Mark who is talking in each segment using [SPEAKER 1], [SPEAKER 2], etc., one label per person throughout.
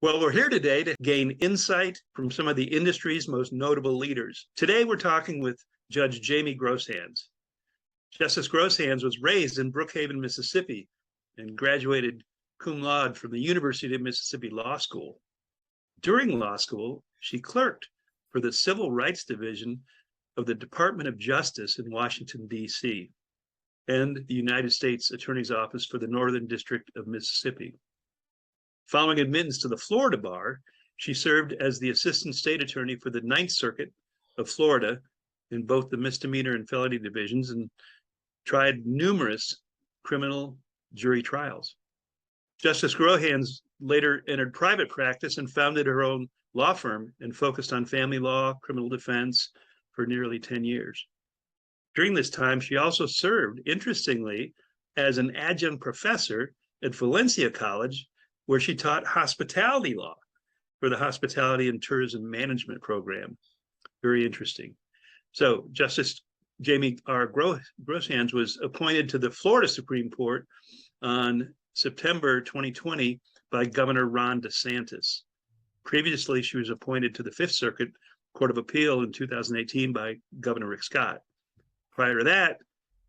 [SPEAKER 1] Well, we're here today to gain insight from some of the industry's most notable leaders. Today, we're talking with Judge Jamie Groshans. Justice Groshans was raised in Brookhaven, Mississippi, and graduated cum laude from the University of Mississippi Law School. During law school, she clerked for the Civil Rights Division of the Department of Justice in Washington, D.C., and the United States Attorney's Office for the Northern District of Mississippi. Following admittance to the Florida bar, she served as the Assistant State Attorney for the Ninth Circuit of Florida in both the misdemeanor and felony divisions, and tried numerous criminal jury trials. Justice Groshans later entered private practice and founded her own law firm and focused on family law, criminal defense for nearly 10 years. During this time, she also served, interestingly, as an adjunct professor at Valencia College, where she taught hospitality law for the Hospitality and Tourism Management Program. Very interesting. So Justice Jamie R. Groshans was appointed to the Florida Supreme Court on September 2020 by Governor Ron DeSantis. Previously, she was appointed to the Fifth Circuit Court of Appeal in 2018 by Governor Rick Scott. Prior to that,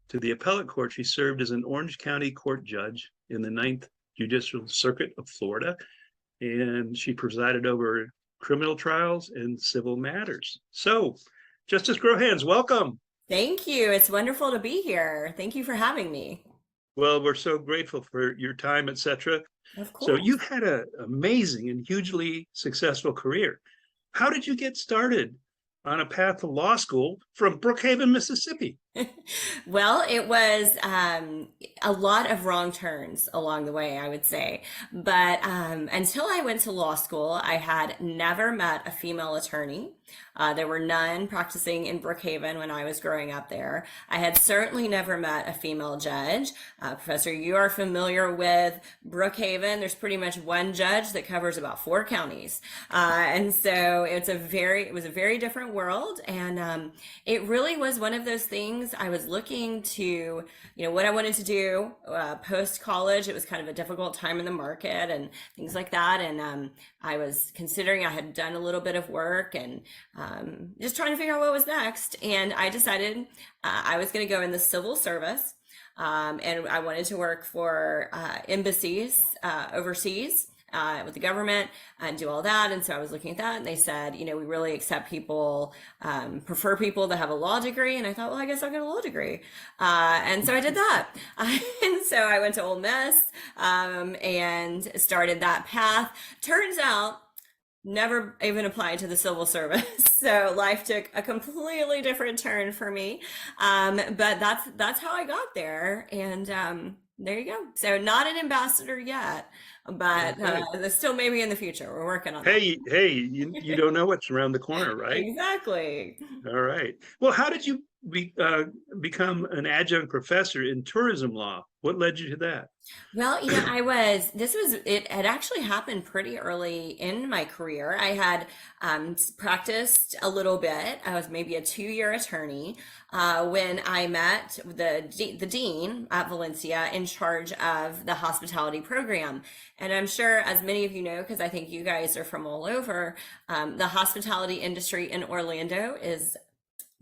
[SPEAKER 1] to the appellate court, she served as an Orange County court judge in the Ninth Judicial Circuit of Florida, and she presided over criminal trials and civil matters. So, Justice Groshans, welcome.
[SPEAKER 2] Thank you. It's wonderful to be here. Thank you for having me.
[SPEAKER 1] Well, we're so grateful for your time, etc.
[SPEAKER 2] Of course.
[SPEAKER 1] So you've had an amazing and hugely successful career. How did you get started on a path to law school from Brookhaven, Mississippi?
[SPEAKER 2] Well, it was a lot of wrong turns along the way, I would say. But until I went to law school, I had never met a female attorney. There were none practicing in Brookhaven when I was growing up there. I had certainly never met a female judge. Professor, you are familiar with Brookhaven. There's pretty much one judge that covers about 4 counties. And so it was a very different world. And it really was one of those things. I was looking to, what I wanted to do post-college. It was kind of a difficult time in the market and things like that. And I was considering, I had done a little bit of work and just trying to figure out what was next. And I decided I was going to go in the civil service. And I wanted to work for embassies overseas with the government and do all that. And so I was looking at that, and they said, we really accept people, prefer people that have a law degree. And I thought, well, I guess I'll get a law degree. And so I did that. And so I went to Ole Miss and started that path. Turns out, never even applied to the civil service. So life took a completely different turn for me. But that's how I got there. And there you go. So not an ambassador yet, but still maybe in the future. We're working on that.
[SPEAKER 1] Hey, you don't know what's around the corner, right?
[SPEAKER 2] Exactly.
[SPEAKER 1] All right. Well, how did you become an adjunct professor in tourism law? What led you to that?
[SPEAKER 2] Well, it had actually happened pretty early in my career. I had practiced a little bit. I was maybe a 2-year attorney when I met the dean at Valencia in charge of the hospitality program. And I'm sure, as many of you know, because I think you guys are from all over, the hospitality industry in Orlando is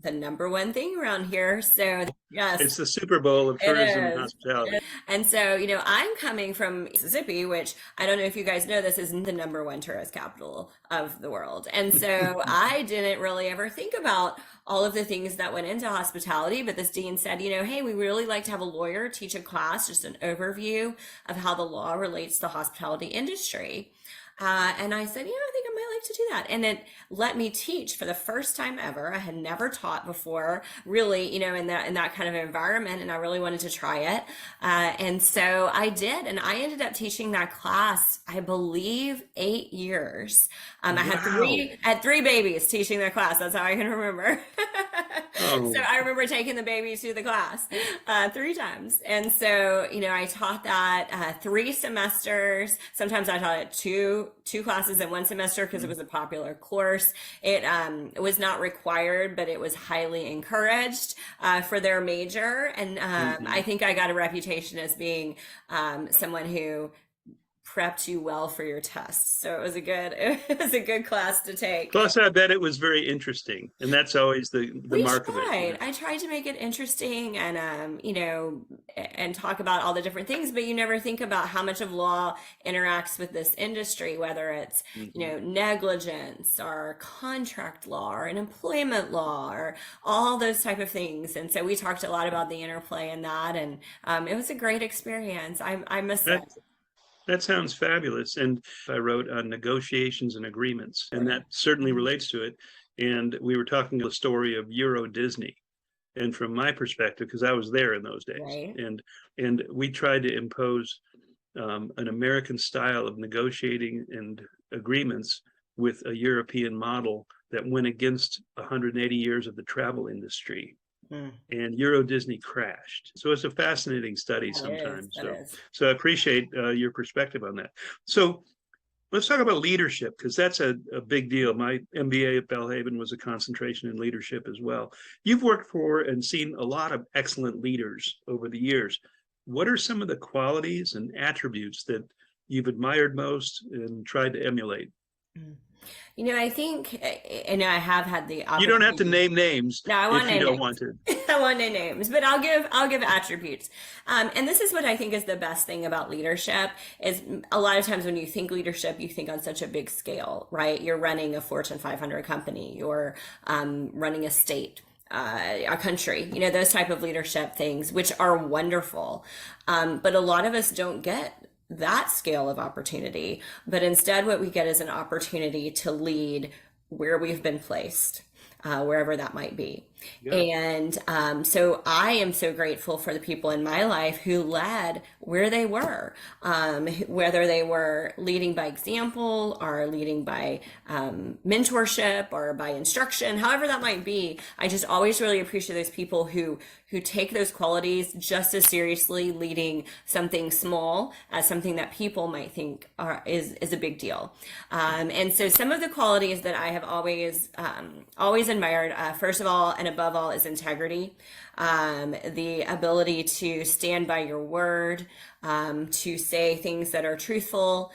[SPEAKER 2] the number one thing around here. So yes,
[SPEAKER 1] it's the Super Bowl of tourism and hospitality.
[SPEAKER 2] And so, I'm coming from Mississippi, which I don't know if you guys know, this is the number one tourist capital of the world. And so I didn't really ever think about all of the things that went into hospitality. But this dean said, hey, we really like to have a lawyer teach a class, just an overview of how the law relates to the hospitality industry. And I said, I think I might like to do that. And it let me teach for the first time ever. I had never taught before, really, in that kind of environment, and I really wanted to try it. And so I did, and I ended up teaching that class, I believe, 8 years. I had three babies teaching that class. That's how I can remember.
[SPEAKER 1] Oh.
[SPEAKER 2] So I remember taking the babies to the class 3 times. And so, I taught that 3 semesters. Sometimes I taught it two classes in one semester because it was a popular course. It was not required, but it was highly encouraged for their major. And I think I got a reputation as being someone who prepped you well for your tests. So it was a good it was a good class to take.
[SPEAKER 1] Plus, I bet it was very interesting, and that's always the
[SPEAKER 2] We
[SPEAKER 1] mark of it.
[SPEAKER 2] tried. I tried to make it interesting and and talk about all the different things, but you never think about how much of law interacts with this industry, whether it's,
[SPEAKER 1] Mhm.
[SPEAKER 2] negligence or contract law or an employment law or all those type of things. And so we talked a lot about the interplay in that, and it was a great experience. I miss it.
[SPEAKER 1] That that sounds fabulous. And I wrote on negotiations and agreements, and that certainly relates to it. And we were talking the story of Euro Disney. And from my perspective, because I was there in those days,
[SPEAKER 2] Right.
[SPEAKER 1] and we tried to impose an American style of negotiating and agreements with a European model that went against 180 years of the travel industry.
[SPEAKER 2] Mm,
[SPEAKER 1] And Euro Disney crashed. So it's a fascinating study
[SPEAKER 2] that is,
[SPEAKER 1] sometimes.
[SPEAKER 2] that is.
[SPEAKER 1] So I appreciate your perspective on that. So let's talk about leadership, because that's a big deal. My MBA at Belhaven was a concentration in leadership as well. You've worked for and seen a lot of excellent leaders over the years. What are some of the qualities and attributes that you've admired most and tried to emulate?
[SPEAKER 2] Mm. I think, I have had the
[SPEAKER 1] You don't have to
[SPEAKER 2] opportunity.
[SPEAKER 1] name names
[SPEAKER 2] No, I want
[SPEAKER 1] if you
[SPEAKER 2] no
[SPEAKER 1] don't
[SPEAKER 2] names.
[SPEAKER 1] want to.
[SPEAKER 2] I want no names, but I'll give attributes. And this is what I think is the best thing about leadership is a lot of times when you think leadership, you think on such a big scale, right? You're running a Fortune 500 company, you're running a state. A country, those type of leadership things, which are wonderful. But a lot of us don't get that scale of opportunity, but instead what we get is an opportunity to lead where we've been placed, wherever that might be.
[SPEAKER 1] Yeah.
[SPEAKER 2] And so I am so grateful for the people in my life who led where they were, whether they were leading by example or leading by mentorship or by instruction, however that might be. I just always really appreciate those people who take those qualities just as seriously, leading something small as something that people might think is a big deal. And so some of the qualities that I have always admired, first of all, and above all, is integrity, the ability to stand by your word, to say things that are truthful,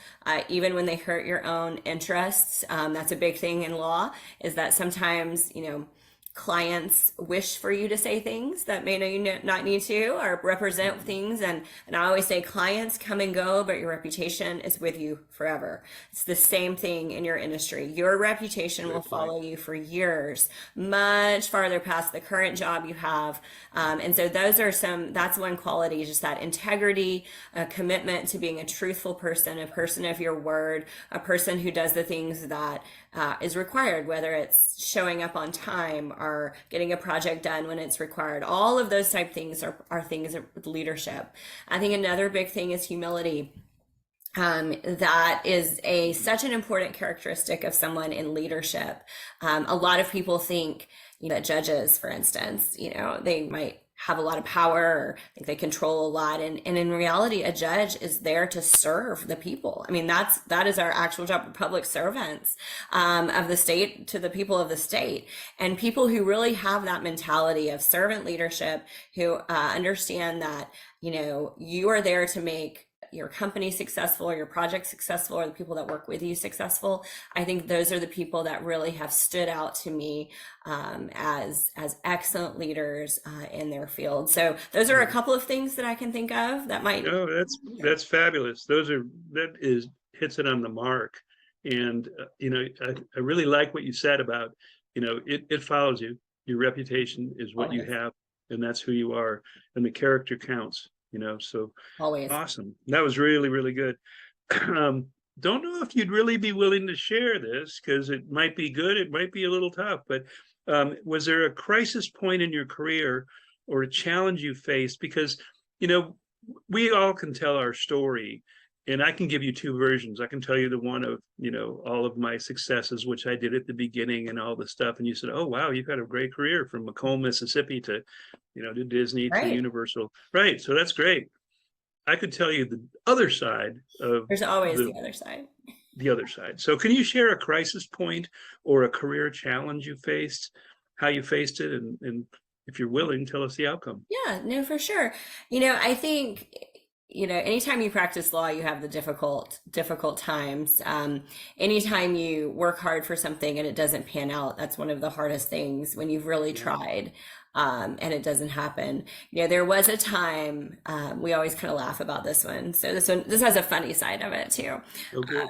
[SPEAKER 2] even when they hurt your own interests. That's a big thing in law, is that sometimes, clients wish for you to say things that may not need to, or represent things. And I always say clients come and go, but your reputation is with you forever. It's the same thing in your industry. Your reputation will follow you for years, much farther past the current job you have. And so that's one quality, just that integrity, a commitment to being a truthful person, a person of your word, a person who does the things that is required, whether it's showing up on time or getting a project done when it's required. All of those type things are things of leadership. I think another big thing is humility. That is such an important characteristic of someone in leadership. A lot of people think, that judges, for instance, they might have a lot of power or think they control a lot. And in reality, a judge is there to serve the people. I mean, that is our actual job, of public servants, of the state to the people of the state. And people who really have that mentality of servant leadership, who understand that, you are there to make your company successful or your project successful or the people that work with you successful. I think those are the people that really have stood out to me as excellent leaders in their field. So those are a couple of things that I can think of that might.
[SPEAKER 1] Oh, that's fabulous. That is hits it on the mark. And I really like what you said about, it follows you. Your reputation is what you
[SPEAKER 2] Always.
[SPEAKER 1] have, and that's who you are, and the character counts. So
[SPEAKER 2] Always.
[SPEAKER 1] awesome. That was really, really good. Don't know if you'd really be willing to share this, because it might be good, it might be a little tough, but was there a crisis point in your career or a challenge you faced? Because, we all can tell our story, and I can give you two versions. I can tell you the one of, all of my successes, which I did at the beginning and all the stuff. And you said, oh, wow, you've had a great career from Macomb, Mississippi to, to Disney, to
[SPEAKER 2] Right.
[SPEAKER 1] Universal. Right. So that's great. I could tell you the other side of
[SPEAKER 2] There's always the other side.
[SPEAKER 1] the other side. So can you share a crisis point or a career challenge you faced, how you faced it, and if you're willing, tell us the outcome.
[SPEAKER 2] Yeah, no, for sure. I think anytime you practice law, you have the difficult times. Anytime you work hard for something and it doesn't pan out, that's one of the hardest things when you've really tried, and it doesn't happen. There was a time, we always kind of laugh about this one. So this has a funny side of it too.
[SPEAKER 1] Okay.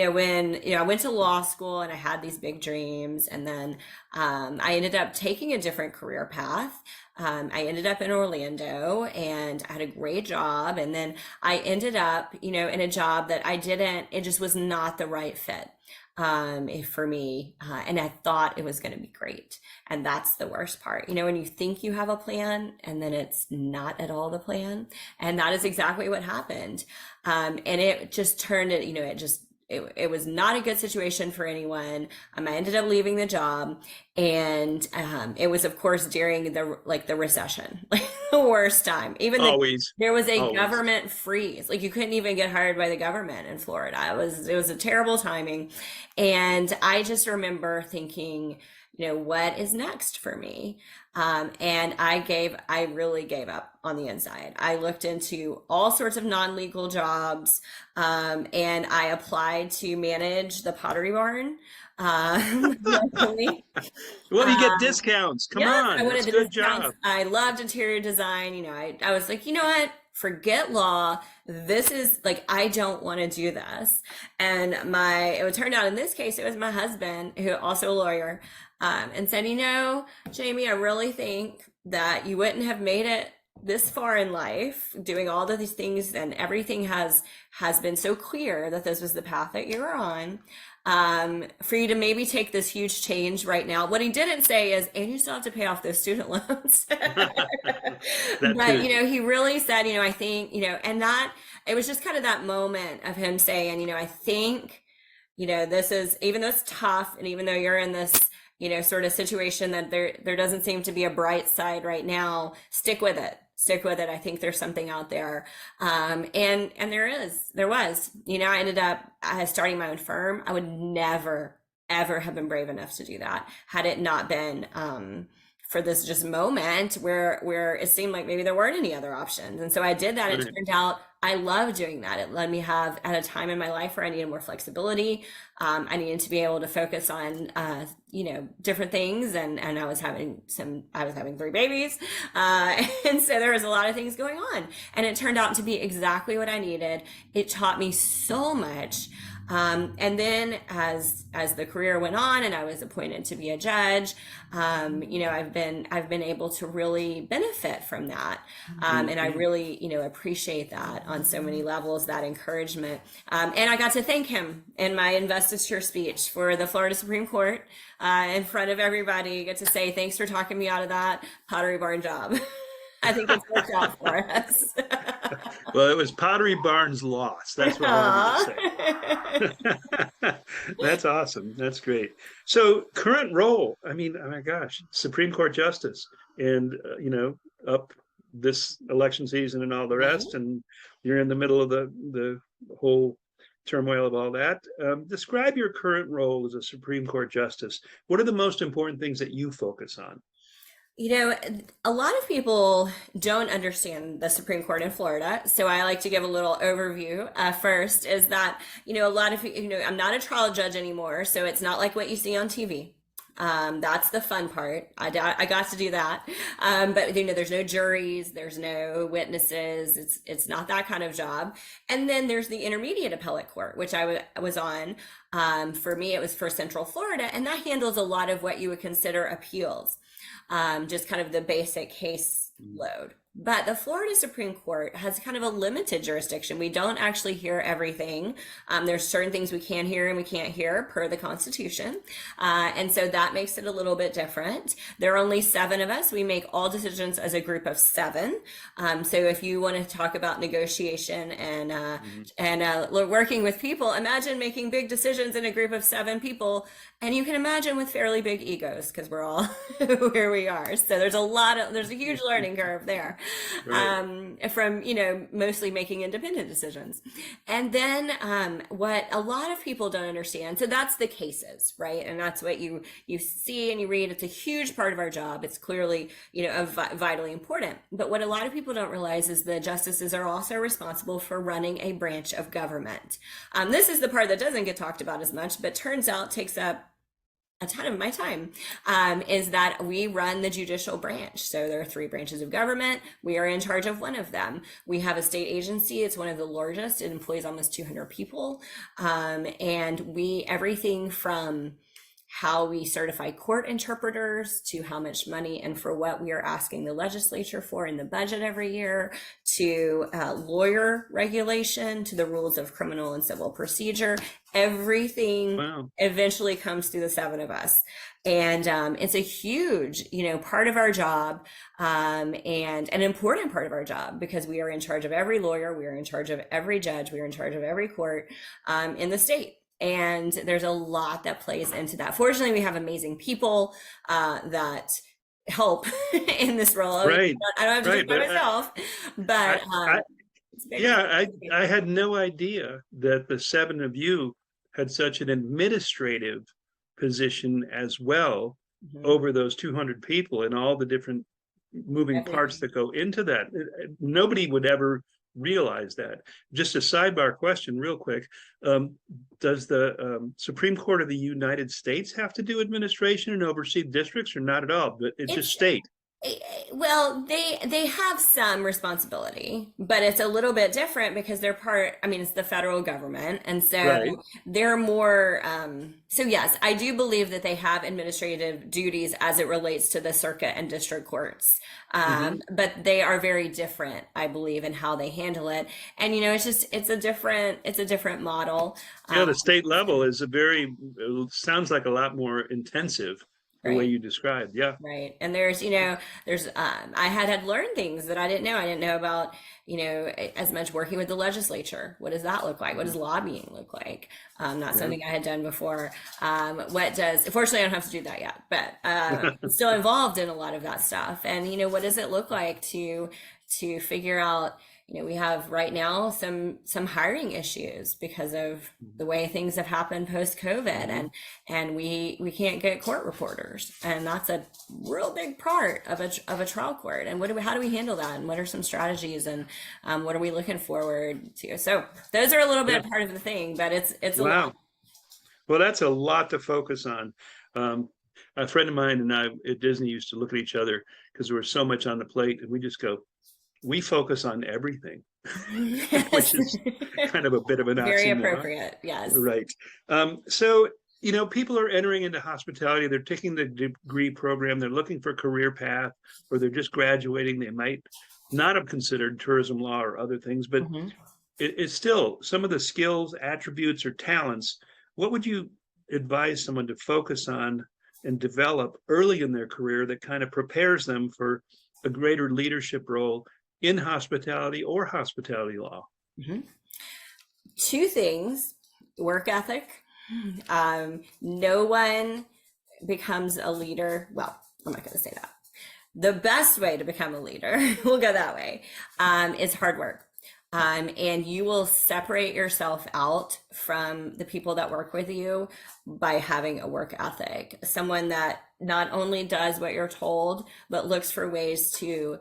[SPEAKER 2] When, I went to law school and I had these big dreams, and then, I ended up taking a different career path. I ended up in Orlando and I had a great job. And then I ended up, in a job that it just was not the right fit, for me. And I thought it was going to be great. And that's the worst part, when you think you have a plan and then it's not at all the plan. And that is exactly what happened. And it just turned it, it was not a good situation for anyone. I ended up leaving the job, and it was, of course, during the recession, like the worst time. There was a government freeze. Like, you couldn't even get hired by the government in Florida. It was a terrible timing, and I just remember thinking, what is next for me? And I really gave up on the inside. I looked into all sorts of non-legal jobs, and I applied to manage the Pottery Barn. Locally.
[SPEAKER 1] Well, you get discounts. Come on,
[SPEAKER 2] I wanted
[SPEAKER 1] that's
[SPEAKER 2] the
[SPEAKER 1] a good
[SPEAKER 2] discounts.
[SPEAKER 1] job.
[SPEAKER 2] I loved interior design. I was like, you know what? Forget law. This is like, I don't want to do this. And it would turn out in this case, it was my husband, who also a lawyer, and said, Jamie, I really think that you wouldn't have made it this far in life doing all of these things, and everything has been so clear that this was the path that you were on, for you to maybe take this huge change right now. What he didn't say is, and you still have to pay off those student loans. But he really said, I think, and that it was just kind of that moment of him saying, I think, this is, even though it's tough, and even though you're in this, sort of situation that there doesn't seem to be a bright side right now, stick with it. I think there's something out there. And there was, I ended up starting my own firm. I would never, ever have been brave enough to do that had it not been, for this just moment where it seemed like maybe there weren't any other options. And so I did that. It turned out I love doing that. It let me have, at a time in my life where I needed more flexibility, I needed to be able to focus on, different things. And I was having 3 babies. And so there was a lot of things going on, and it turned out to be exactly what I needed. It taught me so much. And then as the career went on and I was appointed to be a judge, I've been able to really benefit from that. And I really, appreciate that on so many levels, that encouragement. And I got to thank him in my investiture speech for the Florida Supreme Court, in front of everybody. Get to say, thanks for talking me out of that Pottery Barn job. I think it's worked out for us.
[SPEAKER 1] Well, it was Pottery Barn's loss. That's what I wanted to say. That's awesome. That's great. So, current role. I mean, oh my gosh, Supreme Court Justice, and up this election season and all the rest, and you're in the middle of the whole turmoil of all that. Describe your current role as a Supreme Court Justice. What are the most important things that you focus on?
[SPEAKER 2] A lot of people don't understand the Supreme Court in Florida, so I like to give a little overview. First is that, a lot of, I'm not a trial judge anymore, so it's not like what you see on TV. That's the fun part. I got to do that. But there's no juries, there's no witnesses. It's not that kind of job. And then there's the intermediate appellate court, which I was on. For me, it was for Central Florida, and that handles a lot of what you would consider appeals. Just kind of the basic case load. But the Florida Supreme Court has kind of a limited jurisdiction. We don't actually hear everything. There's certain things we can hear and we can't hear per the Constitution. And so that makes it a little bit different. There are only 7 of us. We make all decisions as a group of 7. So if you want to talk about negotiation and working with people, imagine making big decisions in a group of 7 people. And you can imagine with fairly big egos, because we're all where we are. So there's a huge learning learning curve there, from, mostly making independent decisions. And then what a lot of people don't understand, so that's the cases, right? And that's what you see and you read. It's a huge part of our job. It's clearly, vitally important. But what a lot of people don't realize is the justices are also responsible for running a branch of government. This is the part that doesn't get talked about as much, but turns out takes up a ton of my time, is that we run the judicial branch. So there are 3 branches of government. We are in charge of one of them. We have a state agency. It's one of the largest. It employs almost 200 people. And everything from how we certify court interpreters to how much money and for what we are asking the legislature for in the budget every year, to lawyer regulation, to the rules of criminal and civil procedure. Everything eventually comes through the 7 of us. And it's a huge, part of our job, and an important part of our job, because we are in charge of every lawyer, we are in charge of every judge, we are in charge of every court in the state. And there's a lot that plays into that. Fortunately, we have amazing people that help in this role.
[SPEAKER 1] Right.
[SPEAKER 2] I don't have to do it by myself, but
[SPEAKER 1] I had no idea that the 7 of you had such an administrative position as well over those 200 people and all the different moving parts that go into that. Nobody would ever realize that. Just a sidebar question real quick. Does the Supreme Court of the United States have to do administration and oversee districts, or not at all? But it's just state.
[SPEAKER 2] Well, they have some responsibility, but it's a little bit different because they're it's the federal government. And so they're more, so yes, I do believe that they have administrative duties as it relates to the circuit and district courts. But they are very different, I believe, in how they handle it. And, it's a different model.
[SPEAKER 1] The state level is sounds like a lot more intensive. The way you described,
[SPEAKER 2] right. And there's I had learned things that I didn't know. I didn't know about as much working with the legislature. What does that look like? What does lobbying look like? Not something I had done before. Fortunately, I don't have to do that yet, but I'm still involved in a lot of that stuff. And what does it look like to figure out? We have right now some hiring issues because of the way things have happened post-COVID, and we can't get court reporters, and that's a real big part of a trial court. And how do we handle that? And what are some strategies? And what are we looking forward to? So those are a little bit part of the thing, but it's a lot.
[SPEAKER 1] Well, that's a lot to focus on. A friend of mine and I at Disney used to look at each other because there was so much on the plate, and we just go, we focus on everything, which is kind of a bit of an oxymoron.
[SPEAKER 2] Very appropriate, yes.
[SPEAKER 1] Right. So, people are entering into hospitality. They're taking the degree program. They're looking for a career path, or they're just graduating. They might not have considered tourism law or other things, but it's still some of the skills, attributes, or talents. What would you advise someone to focus on and develop early in their career that kind of prepares them for a greater leadership role in hospitality or hospitality law?
[SPEAKER 2] 2 things: work ethic. No one becomes a leader. Well, I'm not going to say that. The best way to become a leader, we'll go that way, is hard work. And you will separate yourself out from the people that work with you by having a work ethic. Someone that not only does what you're told, but looks for ways to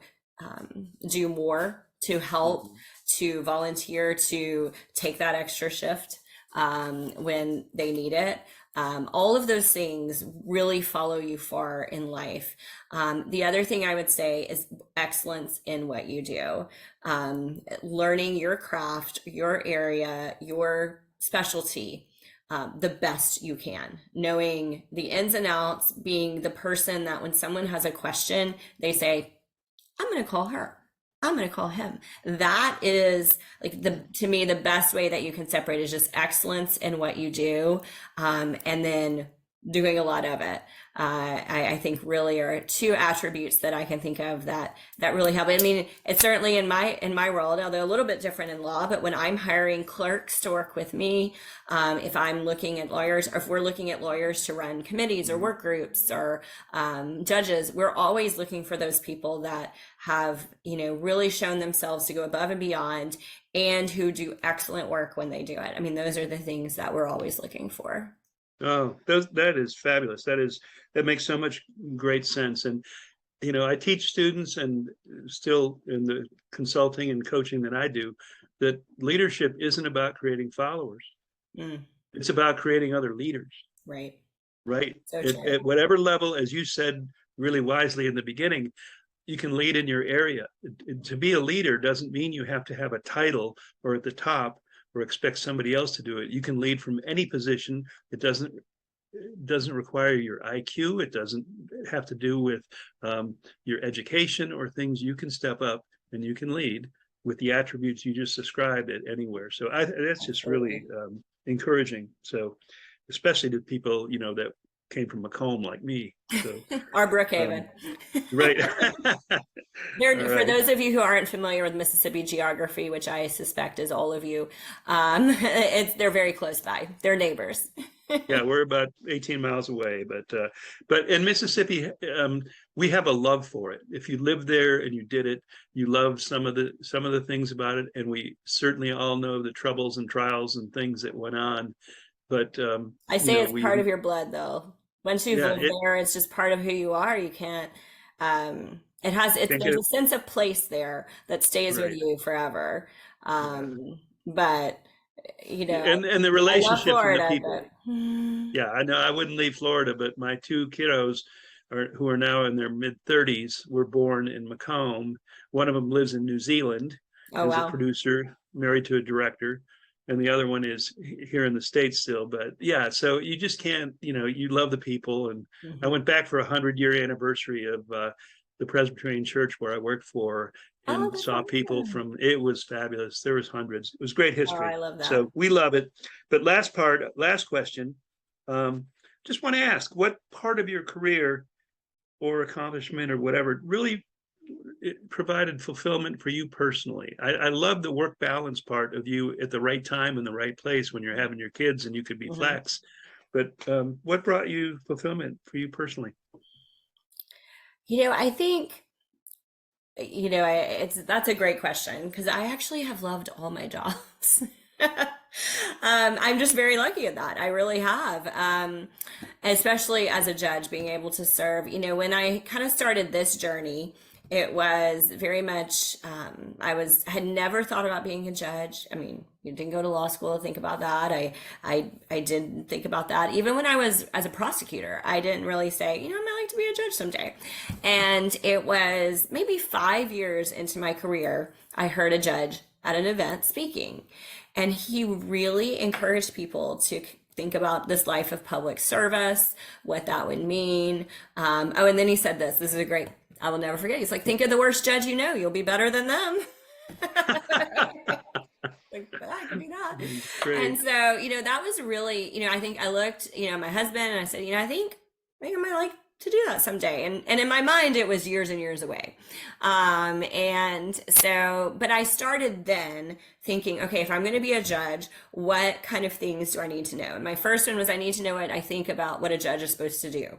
[SPEAKER 2] do more, to help, to volunteer, to take that extra shift when they need it. All of those things really follow you far in life. The other thing I would say is excellence in what you do. Learning your craft, your area, your specialty, the best you can, knowing the ins and outs, being the person that when someone has a question, they say, I'm going to call her. I'm going to call him. That is to me, the best way that you can separate is just excellence in what you do. And then doing a lot of it. I think really are two attributes that I can think of that really help. I mean, it's certainly in my world, although a little bit different in law, but when I'm hiring clerks to work with me, if I'm looking at lawyers, or if we're looking at lawyers to run committees or work groups or judges, we're always looking for those people that have, really shown themselves to go above and beyond and who do excellent work when they do it. I mean, those are the things that we're always looking for.
[SPEAKER 1] Oh, that is fabulous. That makes so much great sense. And I teach students, and still in the consulting and coaching that I do, that leadership isn't about creating followers.
[SPEAKER 2] Mm,
[SPEAKER 1] It's about creating other leaders,
[SPEAKER 2] right.
[SPEAKER 1] right?
[SPEAKER 2] So
[SPEAKER 1] At whatever level, as you said really wisely in the beginning, you can lead in your area. To be a leader doesn't mean you have to have a title or at the top or expect somebody else to do it. You can lead from any position. It doesn't require your IQ. It doesn't have to do with your education or things. You can step up and you can lead with the attributes you just described at anywhere. So that's just really encouraging. So especially to people, that came from Macomb like me. So
[SPEAKER 2] Our Brookhaven.
[SPEAKER 1] right.
[SPEAKER 2] For those of you who aren't familiar with Mississippi geography, which I suspect is all of you, they're very close by. They're neighbors.
[SPEAKER 1] Yeah, we're about 18 miles away, but in Mississippi, we have a love for it. If you live there and you did it, you love some of the things about it, and we certainly all know the troubles and trials and things that went on. But
[SPEAKER 2] I say it's part of your blood, though. Once you've lived there, it's just part of who you are. You can't. There's a sense of place there that stays with you forever. But
[SPEAKER 1] and the relationships and the people.
[SPEAKER 2] But...
[SPEAKER 1] Yeah, I know I wouldn't leave Florida, but my two kiddos who are now in their mid-30s were born in Macomb. One of them lives in New Zealand as a producer, married to a director, and the other one is here in the States still. But yeah, so you just can't, you love the people. And I went back for 100-year anniversary of the Presbyterian Church where I worked for, and saw people from. It was fabulous. There was hundreds. It was great history.
[SPEAKER 2] I love that.
[SPEAKER 1] So we love it. But last question, just want to ask, what part of your career or accomplishment or whatever really it provided fulfillment for you personally? I love the work balance part of you at the right time in the right place when you're having your kids and you could be flex. But what brought you fulfillment for you personally?
[SPEAKER 2] I think, that's a great question, because I actually have loved all my jobs. I'm just very lucky at that. I really have. Especially as a judge, being able to serve. When I kind of started this journey, it was very much, I had never thought about being a judge. I mean, you didn't go to law school to think about that. I didn't think about that. Even when I was as a prosecutor, I didn't really say, I might like to be a judge someday. And it was maybe 5 years into my career, I heard a judge at an event speaking. And he really encouraged people to think about this life of public service, what that would mean. And then he said this is a great, I will never forget. He's like, think of the worst judge you'll be better than them. Like, I can do that. Great. And so, that was really, I think I looked, my husband, and I said, I think maybe I might like to do that someday. And in my mind, it was years and years away. And so, but I started then thinking, okay, if I'm going to be a judge, what kind of things do I need to know? And my first one was, I need to know what I think about what a judge is supposed to do.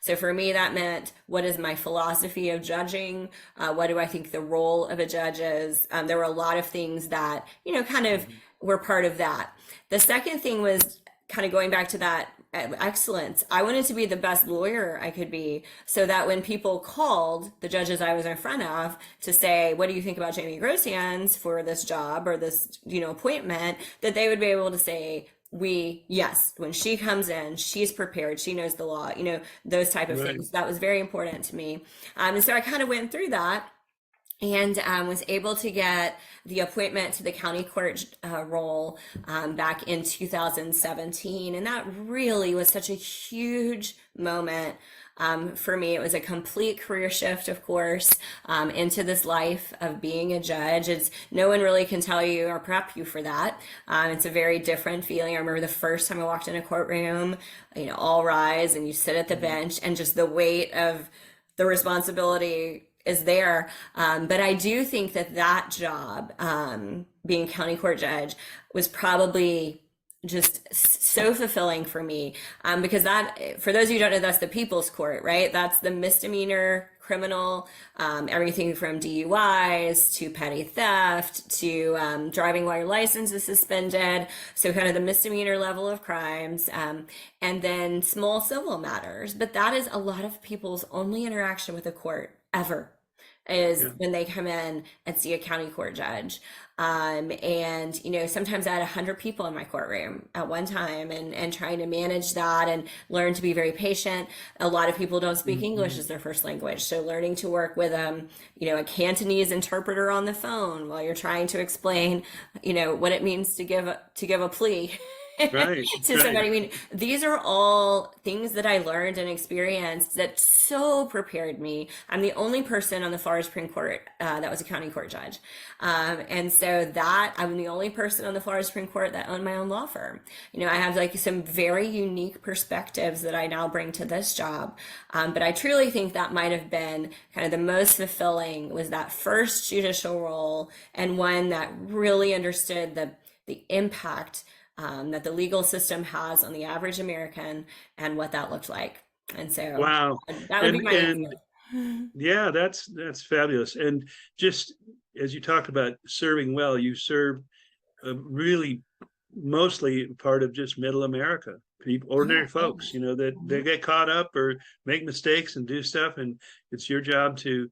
[SPEAKER 2] So for me, that meant, what is my philosophy of judging? What do I think the role of a judge is? There were a lot of things that, kind of were part of that. The second thing was kind of going back to that excellence. I wanted to be the best lawyer I could be, so that when people called the judges I was in front of to say, what do you think about Jamie Groshans for this job or this, appointment, that they would be able to say, yes, when she comes in, she's prepared, she knows the law, those type of things. That was very important to me. And so I kind of went through that and was able to get the appointment to the county court role back in 2017. And that really was such a huge moment For me, it was a complete career shift, of course, into this life of being a judge. It's no one really can tell you or prep you for that. It's a very different feeling. I remember the first time I walked in a courtroom, all rise and you sit at the bench, and just the weight of the responsibility is there. But I do think that job, being county court judge, was probably just so fulfilling for me, because that, for those of you who don't know, that's the people's court, right? That's the misdemeanor criminal, everything from DUIs to petty theft to driving while your license is suspended. So kind of the misdemeanor level of crimes, and then small civil matters. But that is a lot of people's only interaction with the court ever, is when they come in and see a county court judge. And sometimes I had 100 people in my courtroom at one time, and trying to manage that and learn to be very patient. A lot of people don't speak English as their first language. So learning to work with a Cantonese interpreter on the phone while you're trying to explain, what it means to give a plea.
[SPEAKER 1] Right,
[SPEAKER 2] to somebody. I mean, these are all things that I learned and experienced that so prepared me. I'm the only person on the Florida Supreme Court that was a county court judge. And so I'm the only person on the Florida Supreme Court that owned my own law firm. I have some very unique perspectives that I now bring to this job. But I truly think that might have been kind of the most fulfilling, was that first judicial role, and one that really understood the impact that the legal system has on the average American, and what that looked like. And so,
[SPEAKER 1] wow,
[SPEAKER 2] that would be my answer.
[SPEAKER 1] Yeah, that's fabulous. And just as you talked about serving well, you serve really mostly part of just middle America, people, ordinary folks, that they get caught up or make mistakes and do stuff, and it's your job to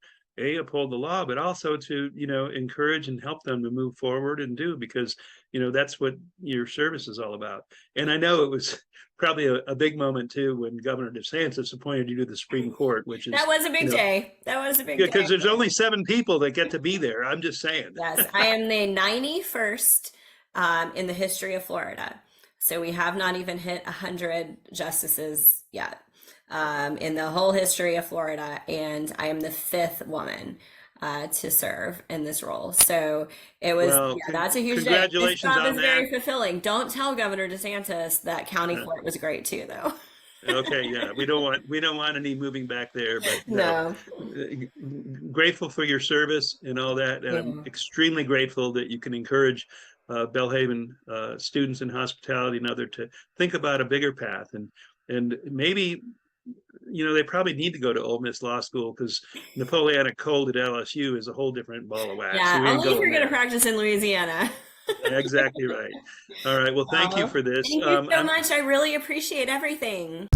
[SPEAKER 1] uphold the law, but also to encourage and help them to move forward and do, because that's what your service is all about. And I know it was probably a big moment too when Governor DeSantis appointed you to the Supreme Court, which is,
[SPEAKER 2] that was a big day. That was a big day,
[SPEAKER 1] because there's only 7 people that get to be there. I'm just saying.
[SPEAKER 2] Yes, I am the 91st in the history of Florida. So we have not even hit 100 justices yet. In the whole history of Florida, and I am the 5th woman to serve in this role. So it was, that's a huge day. This job is very fulfilling. Don't tell Governor DeSantis that county court was great too, though.
[SPEAKER 1] Okay, yeah, we don't want any moving back there, but
[SPEAKER 2] no.
[SPEAKER 1] Grateful for your service and all that, and I'm extremely grateful that you can encourage Belhaven students in hospitality and other to think about a bigger path, and maybe they probably need to go to Ole Miss Law School, because Napoleonic Code at LSU is a whole different ball of wax.
[SPEAKER 2] Yeah, only if you're going to practice in Louisiana.
[SPEAKER 1] Exactly right. All right. Well, thank you for this.
[SPEAKER 2] Thank you so much. I really appreciate everything.